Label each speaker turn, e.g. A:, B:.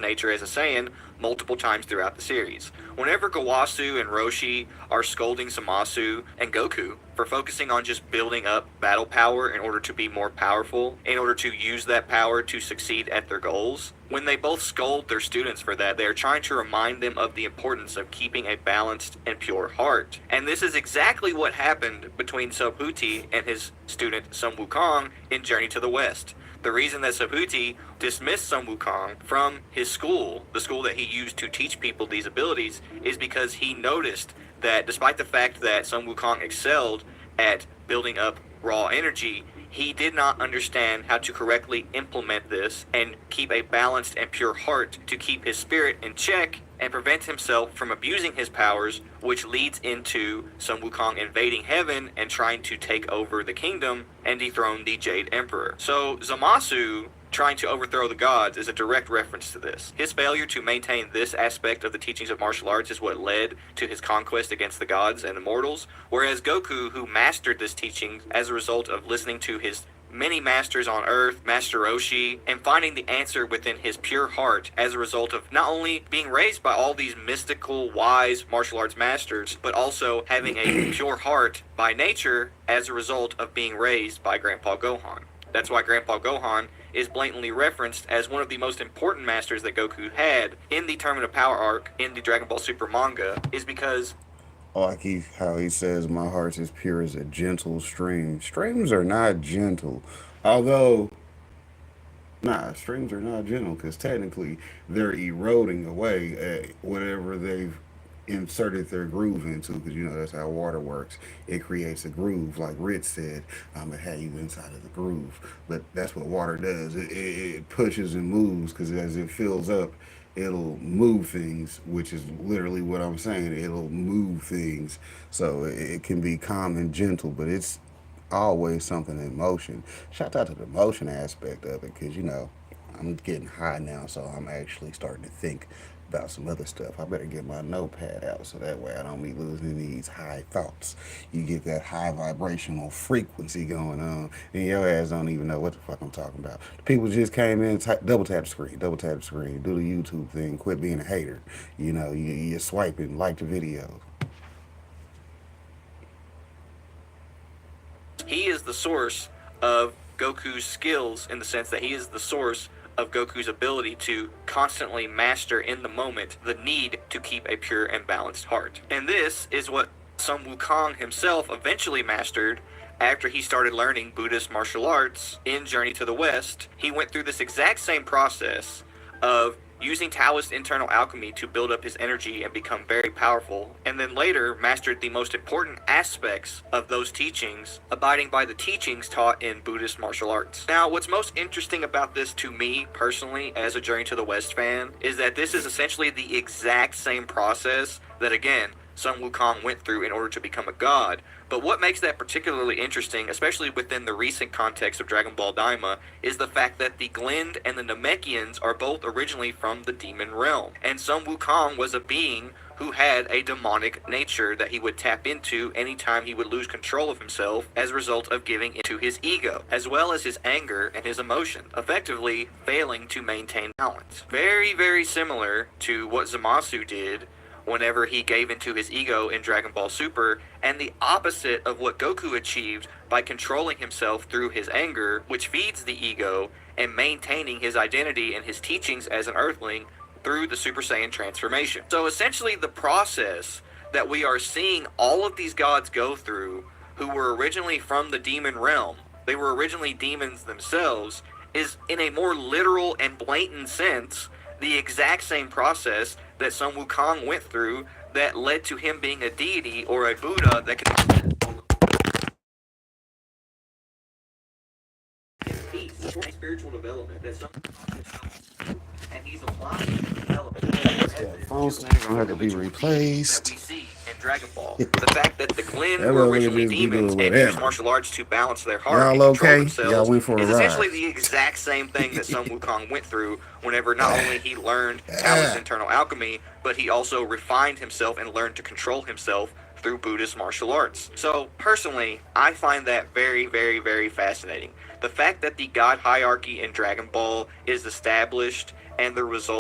A: nature as a Saiyan multiple times throughout the series. Whenever Gowasu and Roshi are scolding Zamasu and Goku for focusing on just building up battle power in order to be more powerful, in order to use that power to succeed at their goals, when they both scold their students for that, they are trying to remind them of the importance of keeping a balanced and pure heart. And this is exactly what happened between Subhuti and his student Sun Wukong in Journey to the West. The reason that Subhuti dismissed Sun Wukong from his school, the school that he used to teach people these abilities, is because he noticed that despite the fact that Sun Wukong excelled at building up raw energy, he did not understand how to correctly implement this and keep a balanced and pure heart to keep his spirit in check and prevent himself from abusing his powers, which leads into Sun Wukong invading heaven and trying to take over the kingdom and dethrone the Jade Emperor. So Zamasu trying to overthrow the gods is a direct reference to this. His failure to maintain this aspect of the teachings of martial arts is what led to his conquest against the gods and immortals, whereas Goku, who mastered this teaching as a result of listening to his many masters on Earth, Master Roshi, and finding the answer within his pure heart as a result of not only being raised by all these mystical, wise martial arts masters, but also having a pure heart by nature as a result of being raised by Grandpa Gohan. That's why Grandpa Gohan is blatantly referenced as one of the most important masters that Goku had in the Tournament of Power arc in the Dragon Ball Super manga, is because
B: Like how he says, my heart's as pure as a gentle stream. Streams are not gentle. Although, nah, streams are not gentle because technically they're eroding away at whatever they've inserted their groove into, because you know that's how water works. It creates a groove, like Rich said. It had you inside of the groove, but that's what water does. It pushes and moves because as it fills up, it'll move things, which is literally what I'm saying. It'll move things, so it can be calm and gentle, but it's always something in motion. Shout out to the motion aspect of it, because you know I'm getting high now, so I'm actually starting to think about some other stuff. I better get my notepad out so that way I don't be losing these high thoughts. You get that high vibrational frequency going on, and your ass don't even know what the fuck I'm talking about. The people just came in, double tap the screen, do the YouTube thing, quit being a hater. You know, you're swiping, like the video.
A: he is the source of Goku's skills, in the sense that he is the source of Goku's ability to constantly master in the moment the need to keep a pure and balanced heart. And this is what Sun Wukong himself eventually mastered after he started learning Buddhist martial arts in Journey to the West. He went through this exact same process of using Taoist internal alchemy to build up his energy and become very powerful, and then later mastered the most important aspects of those teachings, abiding by the teachings taught in Buddhist martial arts. Now, what's most interesting about this to me personally as a Journey to the West fan is that this is essentially the exact same process that, again, Sun Wukong went through in order to become a god. But what makes that particularly interesting, especially within the recent context of Dragon Ball Daima, is the fact that the Glend and the Namekians are both originally from the demon realm. And Sun Wukong was a being who had a demonic nature that he would tap into anytime he would lose control of himself as a result of giving into his ego, as well as his anger and his emotion, effectively failing to maintain balance. Very, very similar to what Zamasu did whenever he gave into his ego in Dragon Ball Super, and the opposite of what Goku achieved by controlling himself through his anger, which feeds the ego, and maintaining his identity and his teachings as an Earthling through the Super Saiyan transformation. So essentially the process that we are seeing all of these gods go through, who were originally from the demon realm, they were originally demons themselves, is in a more literal and blatant sense the exact same process that Sun Wukong went through that led to him being a deity or a Buddha that could peace, a spiritual development that some and he's applying development
B: Phone stand gonna have to be replaced.
A: that we see in Dragon Ball. The fact that the Glen
B: That
A: were
B: motherfucker
A: originally
B: just be
A: demons
B: doing
A: and used
B: whatever.
A: martial arts to balance their heart and
B: Y'all
A: control
B: okay?
A: themselves
B: Y'all went for a
A: is essentially
B: ride.
A: the exact same thing that Sun Wukong went through whenever not only he learned Taoist internal alchemy, but he also refined himself and learned to control himself through Buddhist martial arts. So personally, I find that very, very, very fascinating. The fact that the god hierarchy in Dragon Ball is established and the result